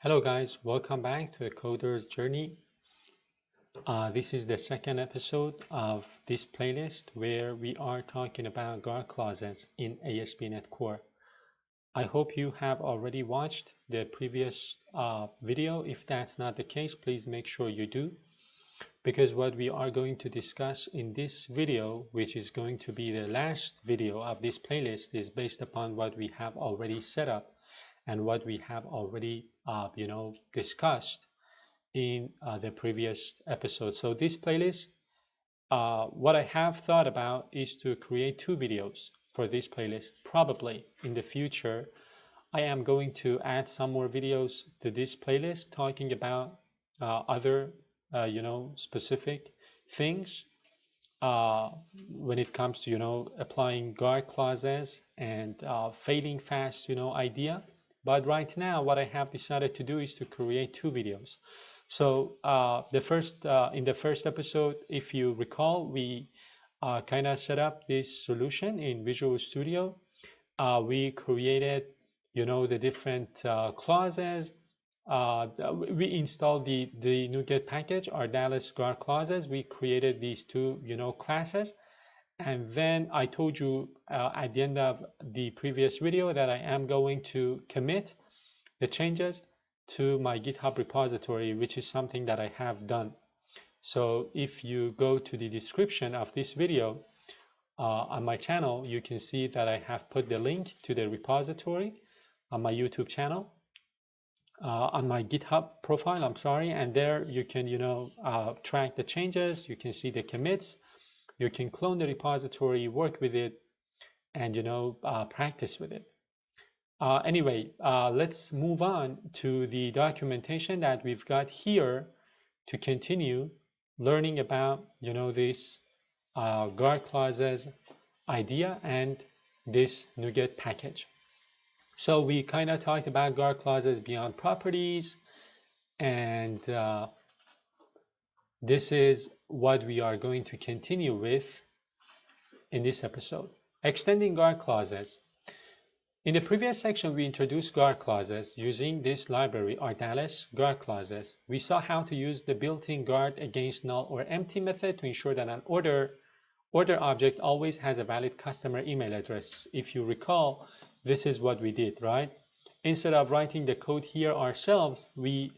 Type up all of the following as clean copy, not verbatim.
Hello guys, welcome back to the Coder's Journey. This is the second episode of this playlist where we are talking about guard clauses in ASP.NET Core. I hope you have already watched the previous video. If that's not the case, please make sure you do, because what we are going to discuss in this video, which is going to be the last video of this playlist, is based upon what we have already set up and what we have already discussed in the previous episode. So this playlist, what I have thought about is to create two videos for this playlist. Probably in the future, I am going to add some more videos to this playlist talking about other, specific things uh, when it comes to, applying guard clauses and failing fast, idea. But right now, what I have decided to do is to create two videos. So in the first episode, if you recall, we kind of set up this solution in Visual Studio. We created, the different clauses. We installed the NuGet package, our Dallas guard clauses. We created these two, classes. And then I told you at the end of the previous video that I am going to commit the changes to my GitHub repository, which is something that I have done. So if you go to the description of this video on my channel, you can see that I have put the link to the repository on my YouTube channel, on my GitHub profile, I'm sorry, and there you can, track the changes, you can see the commits, you can clone the repository, work with it, and, practice with it. Anyway, let's move on to the documentation that we've got here to continue learning about, this guard clauses idea and this NuGet package. So we kind of talked about guard clauses beyond properties, and this is what we are going to continue with in this episode. Extending guard clauses. In the previous section, we introduced guard clauses using this library, our Dallas guard clauses. We saw how to use the built-in guard against null or empty method to ensure that an order object always has a valid customer email address. If you recall, this is what we did, right? Instead of writing the code here ourselves, we,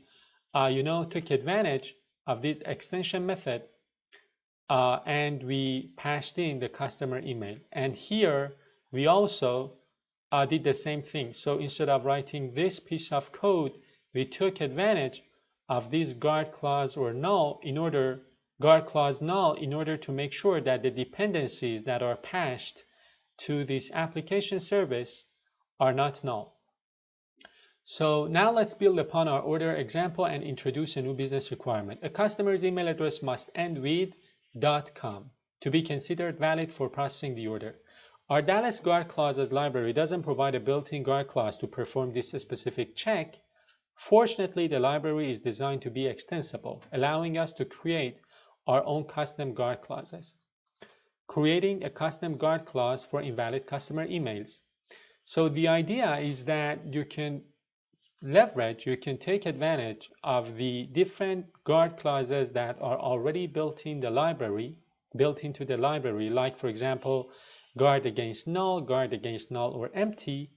took advantage of this extension method and we passed in the customer email. And here we also did the same thing. So instead of writing this piece of code, we took advantage of this guard clause or null guard clause null in order to make sure that the dependencies that are passed to this application service are not null. So now let's build upon our order example and introduce a new business requirement. A customer's email address must end with .com to be considered valid for processing the order. Our Dallas guard clauses library doesn't provide a built-in guard clause to perform this specific check. Fortunately, the library is designed to be extensible, allowing us to create our own custom guard clauses. Creating a custom guard clause for invalid customer emails. So the idea is that you can take advantage of the different guard clauses that are already built into the library, like for example, guard against null or empty,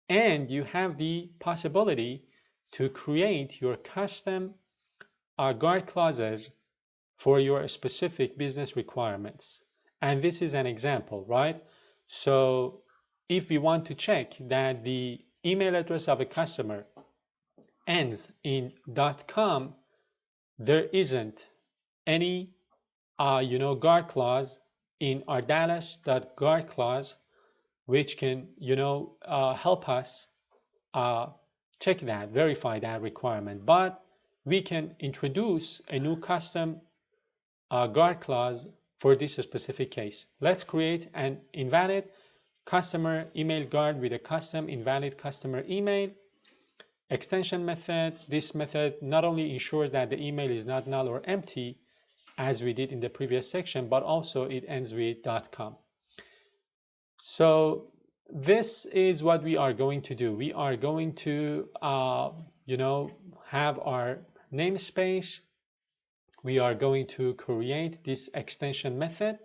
and you have the possibility to create your custom guard clauses for your specific business requirements. And this is an example, right? So if we want to check that the email address of a customer ends in .com, there isn't any guard clause in our Dallas.guard clause which can help us check that, verify that requirement. But we can introduce a new custom guard clause for this specific case. Let's create an invalid customer email guard with a custom invalid customer email extension method. This method not only ensures that the email is not null or empty as we did in the previous section, but also it ends with .com. So this is what we are going to do. We are going to have our namespace, we are going to create this extension method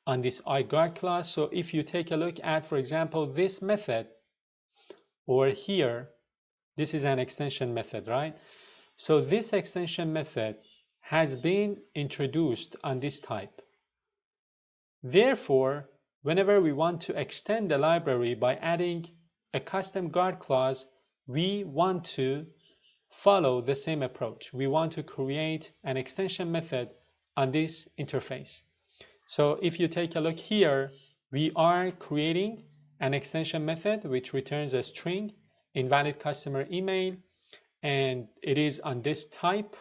on this iGuard class. So if you take a look at, for example, this method, or here, this is an extension method, right? So this extension method has been introduced on this type. Therefore, whenever we want to extend the library by adding a custom guard clause, we want to follow the same approach. We want to create an extension method on this interface. So if you take a look here, we are creating an extension method which returns a string, invalid customer email, and it is on this type.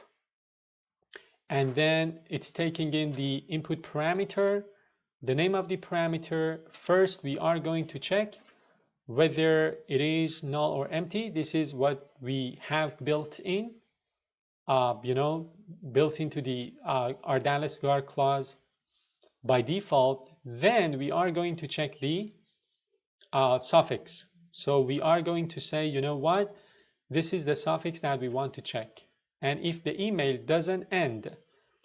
And then it's taking in the input parameter, the name of the parameter. First, we are going to check whether it is null or empty. This is what we have built in, built into the Ardalis guard clause by default. Then we are going to check the suffix. So we are going to say, you know what, this is the suffix that we want to check. And if the email doesn't end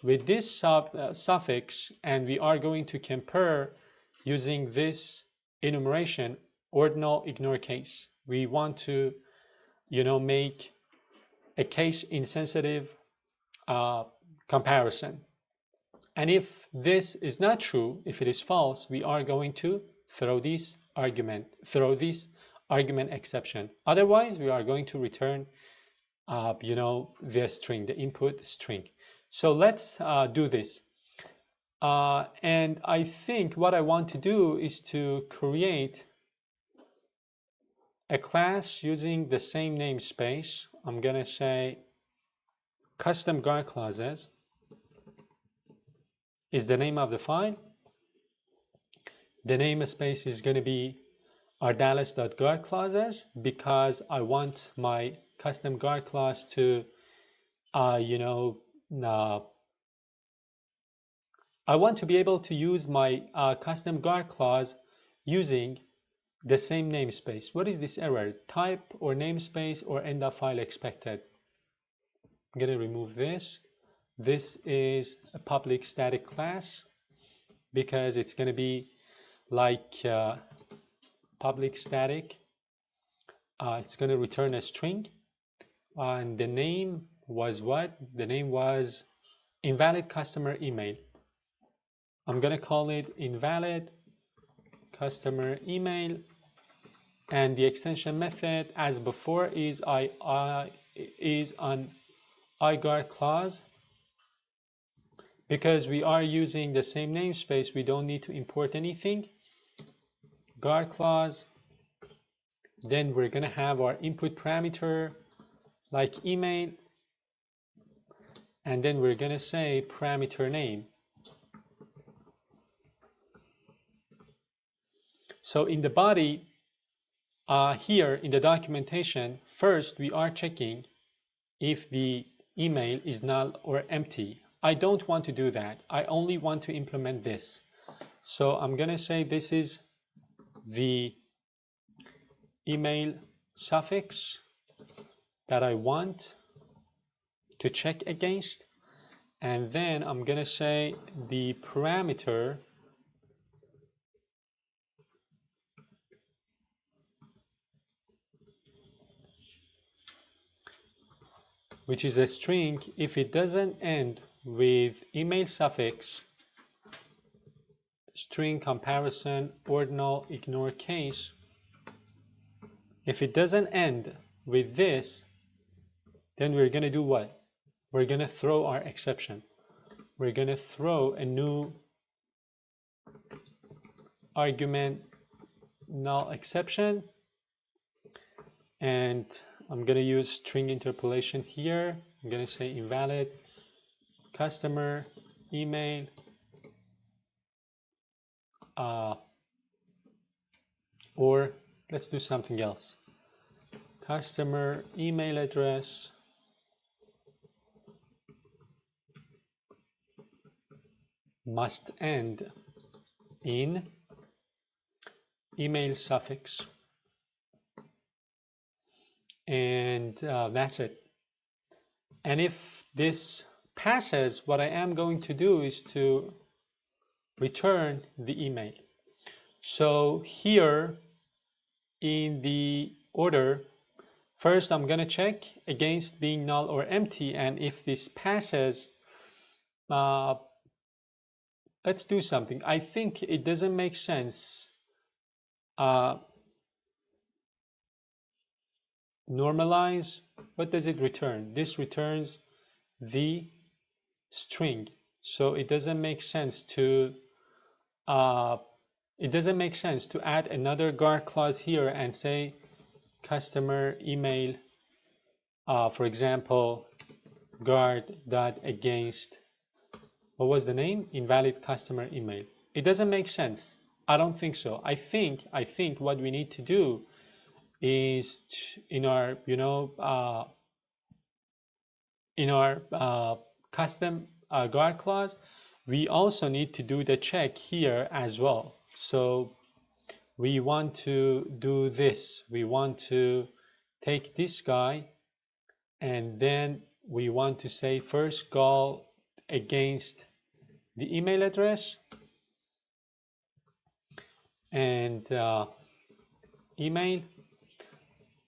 with this suffix, and we are going to compare using this enumeration, ordinal ignore case. We want to, make a case insensitive comparison. And if this is not true, if it is false, we are going to throw this argument exception. Otherwise, we are going to return, the string, the input string. So let's do this. And I think what I want to do is to create a class using the same namespace. I'm going to say custom guard clauses is the name of the file. The namespace is going to be ardalis.guard clauses because I want my custom guard clause to, I want to be able to use my custom guard clause using the same namespace. What is this error? Type or namespace or end of file expected. I'm going to remove this. This is a public static class because it's going to be like public static. It's going to return a string. And the name was what? The name was invalid customer email. I'm going to call it invalid customer email, and the extension method as before is on iGuard clause. Because we are using the same namespace, we don't need to import anything. Guard clause. Then we're going to have our input parameter like email, and then we're going to say parameter name. So in the body, here in the documentation, first we are checking if the email is null or empty. I don't want to do that. I only want to implement this. So I'm going to say this is the email suffix that I want to check against. And then I'm going to say the parameter which is a string. If it doesn't end with email suffix, string comparison, ordinal ignore case, if it doesn't end with this, then we're going to do what? We're going to throw our exception. We're going to throw a new argument null exception, and I'm going to use string interpolation here. I'm going to say invalid customer email or let's do something else. Customer email address must end in email suffix. and that's it. And if this passes, what I am going to do is to return the email. So here in the order, first I'm going to check against being null or empty, and if this passes, let's do something. I think it doesn't make sense. Normalize, what does it return? This returns the string. So it doesn't make sense to add another guard clause here and say customer email, for example, guard dot against, what was the name? Invalid customer email. It doesn't make sense. I don't think so. I think what we need to do is in our custom guard clause, we also need to do the check here as well. So we want to do this. We want to take this guy, and then we want to say first call against the email address and email.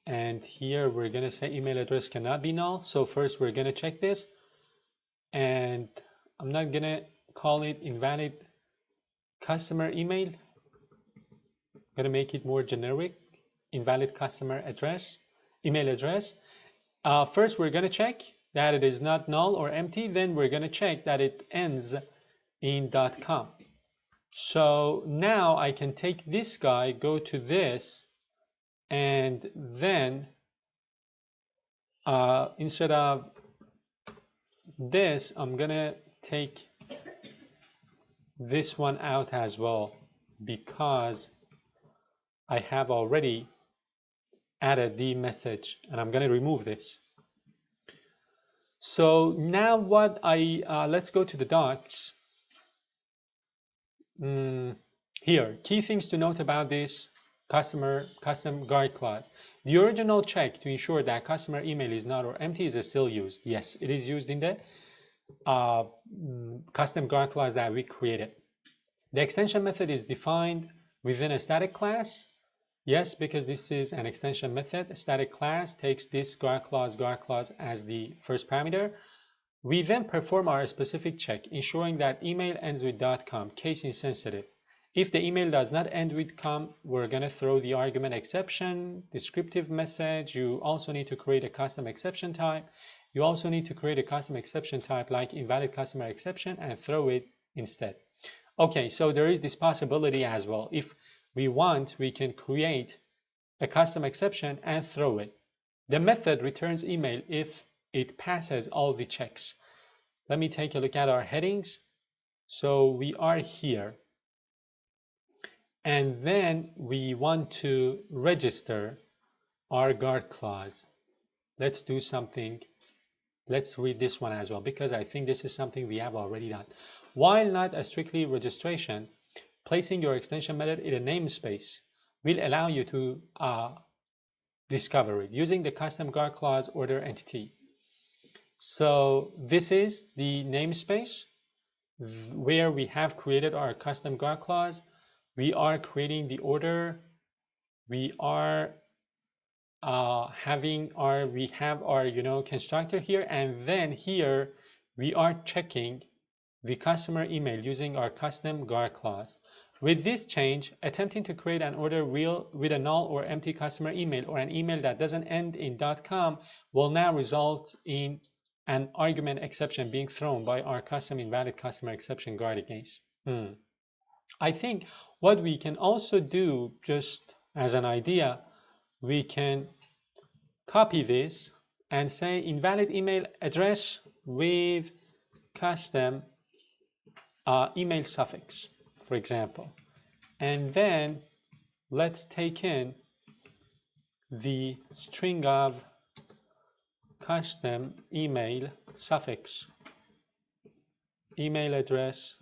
And here we're going to say email address cannot be null. So first we're going to check this, and I'm not going to call it invalid customer email. I'm going to make it more generic, invalid customer address, email address. First we're going to check that it is not null or empty. Then we're going to check that it ends in .com. So now I can take this guy, go to this, and then instead of this, I'm gonna take this one out as well, because I have already added the message, and I'm gonna remove this. So now what let's go to the docs. Here, key things to note about this custom guard clause. The original check to ensure that customer email is not or empty is still used. Yes, it is used in the custom guard clause that we created. The extension method is defined within a static class. Yes, because this is an extension method. A static class takes this guard clause as the first parameter. We then perform our specific check, ensuring that email ends with .com, case insensitive. If the email does not end with .com, we're going to throw the argument exception, descriptive message. You also need to create a custom exception type. You also need to create a custom exception type like invalid customer exception and throw it instead. Okay, so there is this possibility as well. If we want, we can create a custom exception and throw it. The method returns email if it passes all the checks. Let me take a look at our headings. So we are here. And then we want to register our guard clause. Let's do something. Let's read this one as well, because I think this is something we have already done. While not a strictly registration, placing your extension method in a namespace will allow you to discover it using the custom guard clause order entity. So this is the namespace where we have created our custom guard clause. We are creating the order. We are we have our constructor here, and then here we are checking the customer email using our custom guard clause. With this change, attempting to create an order with a null or empty customer email or an email that doesn't end in .com will now result in an argument exception being thrown by our custom invalid customer exception guard against. I think what we can also do, just as an idea, we can copy this and say invalid email address with custom email suffix, for example. And then let's take in the string of custom email suffix, email address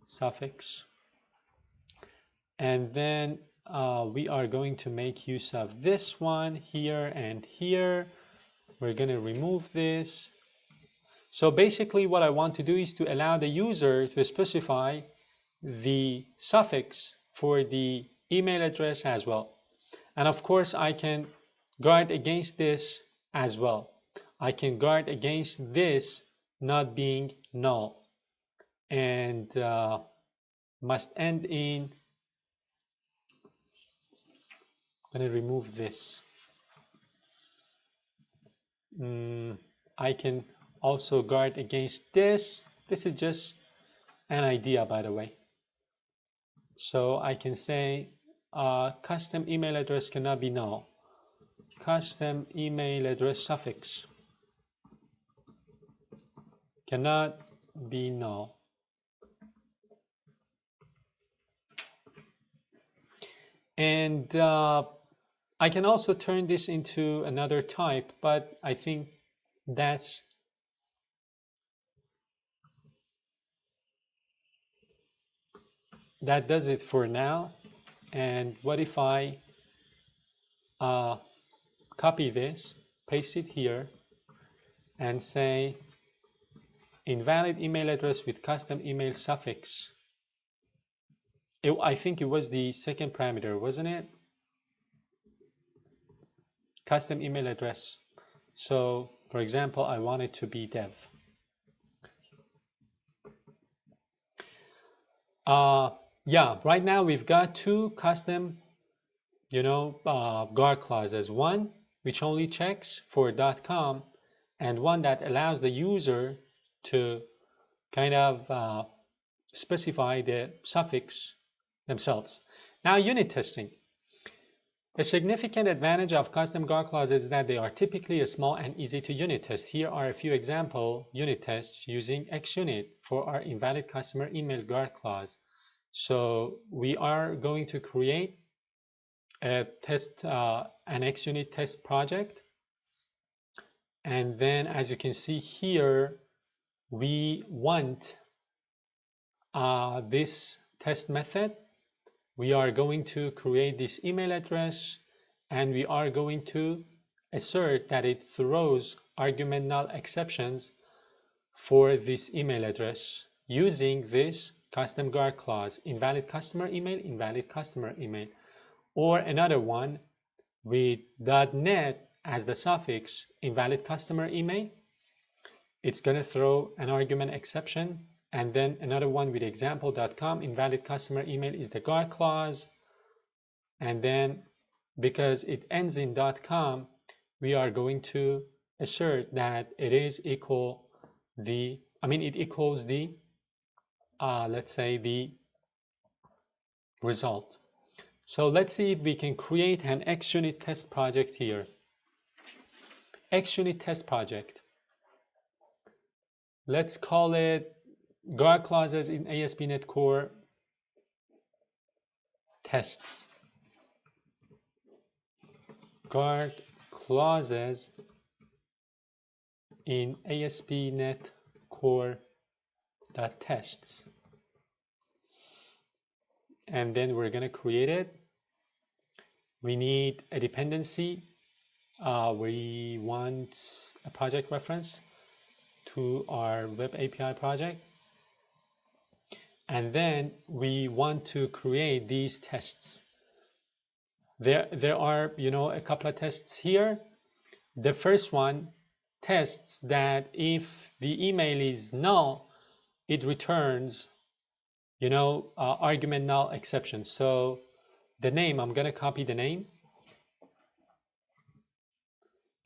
suffix, and then we are going to make use of this one here and here. We're going to remove this. So basically what I want to do is to allow the user to specify the suffix for the email address as well. And of course, I can guard against this as well. I can guard against this not being null and must end in. I'm going to remove this. I can also guard against this. This is just an idea, by the way. So I can say custom email address cannot be null. Custom email address suffix cannot be null. And I can also turn this into another type, but I think that does it for now. And what if I copy this, paste it here, and say invalid email address with custom email suffix. I think it was the second parameter, wasn't it? Custom email address. So for example, I want it to be dev. Yeah, right now we've got two custom, guard clauses. One which only checks for .com, and one that allows the user to kind of specify the suffix themselves. Now, unit testing. A significant advantage of custom guard clauses is that they are typically small and easy to unit test. Here are a few example unit tests using XUnit for our invalid customer email guard clause. So we are going to create a test, an XUnit test project. And then as you can see here, we want this test method. We are going to create this email address, and we are going to assert that it throws argument null exceptions for this email address using this custom guard clause, invalid customer email, or another one with .NET as the suffix invalid customer email. It's going to throw an argument exception. And then another one with example.com, invalid customer email is the guard clause. And then because it ends in .com, we are going to assert that it is equal the, it equals the, let's say the result. So let's see if we can create an XUnit test project here. XUnit test project. Let's call it guard clauses in ASP.NET Core tests. Guard clauses in ASP.NET Core tests. And then we're going to create it. We need a dependency. We want a project reference to our web API project. And then we want to create these tests. There are, a couple of tests here. The first one tests that if the email is null, it returns, argument null exception. So the name, I'm going to copy the name.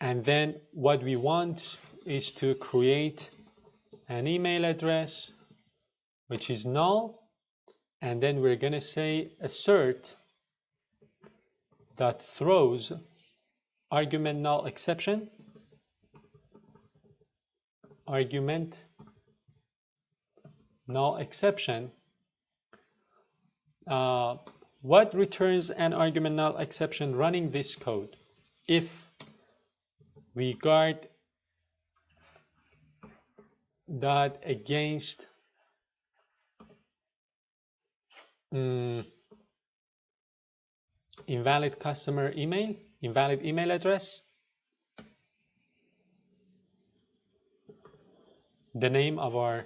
And then what we want is to create an email address which is null. And then we're going to say assert that throws argument null exception, argument null exception. What returns an argument null exception running this code? If we guard dot against invalid customer email, invalid email address. The name of our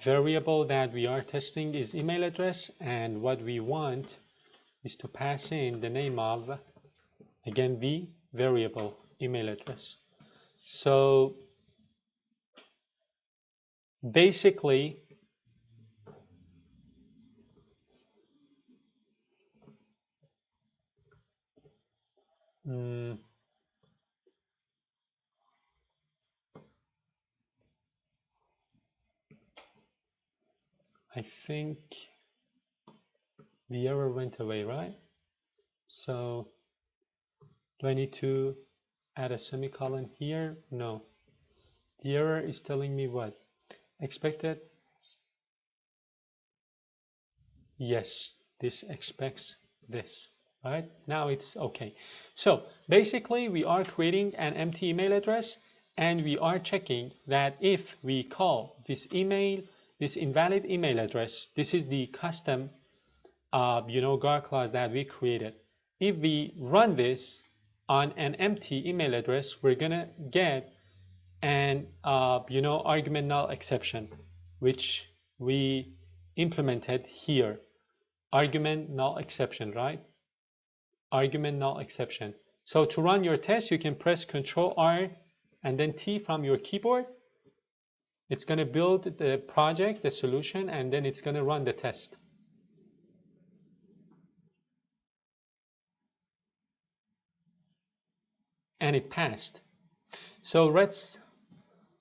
variable that we are testing is email address, and what we want is to pass in the name of, again, the variable email address. So basically, I think the error went away, right? So do I need to add a semicolon here? No. The error is telling me what? Expected? Yes, this expects this, right? Now it's okay. So basically we are creating an empty email address, and we are checking that if we call this email, this invalid email address, this is the custom GAR class that we created. If we run this on an empty email address, we're gonna get an argument null exception, which we implemented here. Argument null exception, right? Argument null exception. So to run your test, you can press Ctrl R and then T from your keyboard. It's going to build the project, the solution, and then it's going to run the test. And it passed. So let's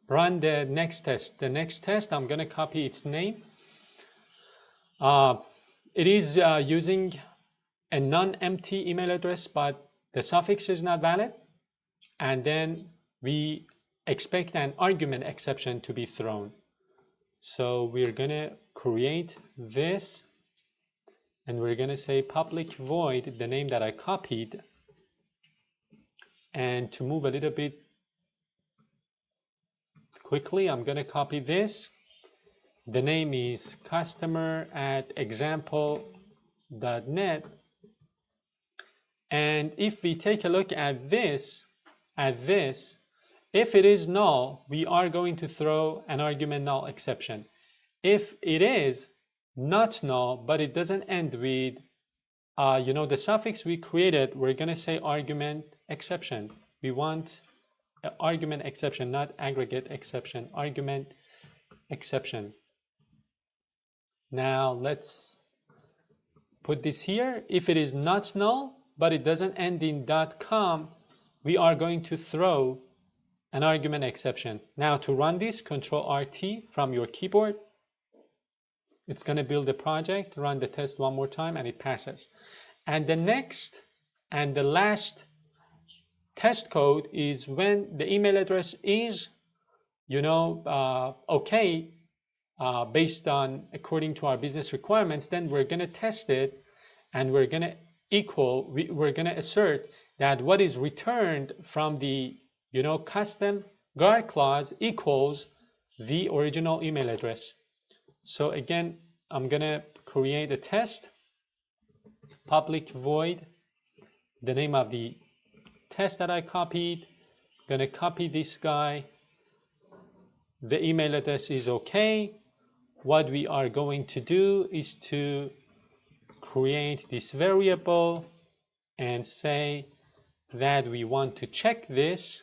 run the next test. The next test, I'm going to copy its name. It is using a non-empty email address, but the suffix is not valid. And then we expect an argument exception to be thrown. So we're going to create this, and we're going to say public void, the name that I copied. And to move a little bit quickly, I'm going to copy this. The name is customer@example.net. And if we take a look at this, if it is null, we are going to throw an argument null exception. If it is not null, but it doesn't end with the suffix we created, we're going to say argument exception. We want an argument exception, not aggregate exception, argument exception. Now let's put this here. If it is not null, but it doesn't end in .com, we are going to throw an argument exception. Now to run this, Ctrl RT from your keyboard. It's going to build a project, run the test one more time, and it passes. And the next and the last test code is when the email address is, okay, based on according to our business requirements, then we're going to test it, and we're going to we're going to assert that what is returned from the custom GAR clause equals the original email address. So again, I'm going to create a test, public void, the name of the test that I copied. I'm going to copy this guy. The email address is okay. What we are going to do is to create this variable and say that we want to check this,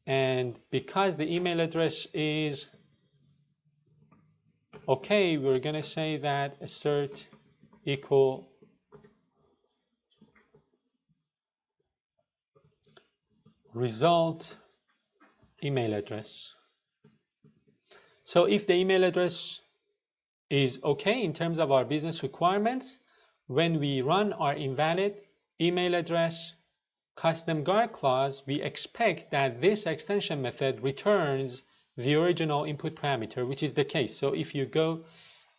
and because the email address is okay, we're going to say that assert equal result email address. So if the email address is okay in terms of our business requirements, when we run our invalid email address custom GAR clause, we expect that this extension method returns the original input parameter, which is the case. So if you go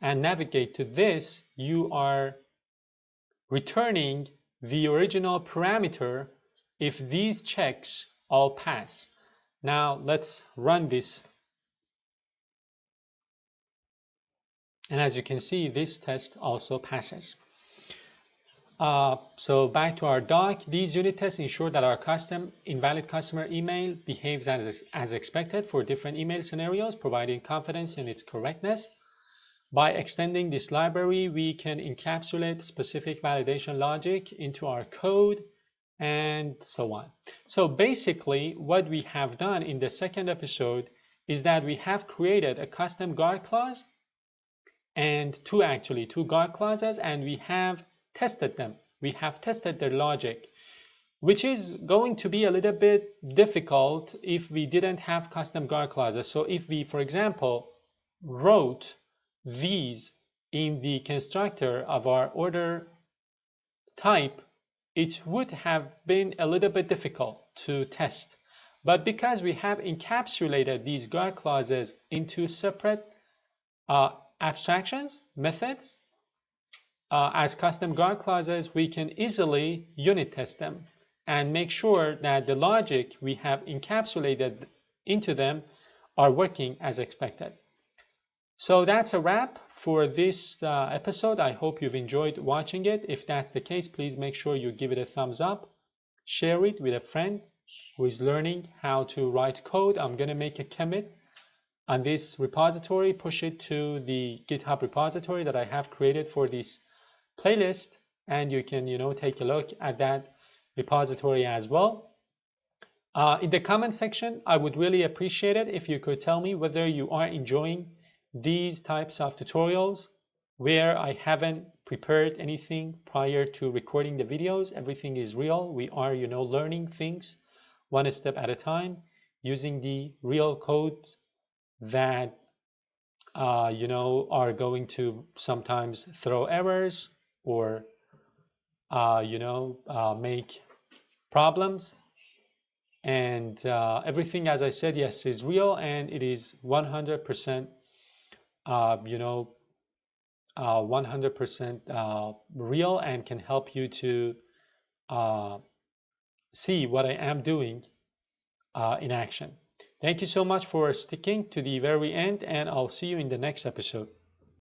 and navigate to this, you are returning the original parameter if these checks all pass. Now let's run this. And as you can see, this test also passes. So back to our doc, these unit tests ensure that our invalid customer email behaves as expected for different email scenarios, providing confidence in its correctness. By extending this library, we can encapsulate specific validation logic into our code and so on. So basically, what we have done in the second episode is that we have created a custom guard clause and two guard clauses, and we have tested them. We have tested their logic, which is going to be a little bit difficult if we didn't have custom guard clauses. So if we, for example, wrote these in the constructor of our order type, it would have been a little bit difficult to test. But because we have encapsulated these guard clauses into separate abstractions, methods, as custom guard clauses, we can easily unit test them and make sure that the logic we have encapsulated into them are working as expected. So that's a wrap for this episode. I hope you've enjoyed watching it. If that's the case, please make sure you give it a thumbs up, share it with a friend who is learning how to write code. I'm going to make a commit on this repository, push it to the GitHub repository that I have created for this playlist, and you can take a look at that repository as well. In the comment section, I would really appreciate it if you could tell me whether you are enjoying these types of tutorials where I haven't prepared anything prior to recording the videos. Everything is real. We are learning things one step at a time using the real codes that are going to sometimes throw errors or make problems. And everything, as I said, yes, is real, and it is 100% 100% real, and can help you to see what I am doing in action. Thank you so much for sticking to the very end, and I'll see you in the next episode.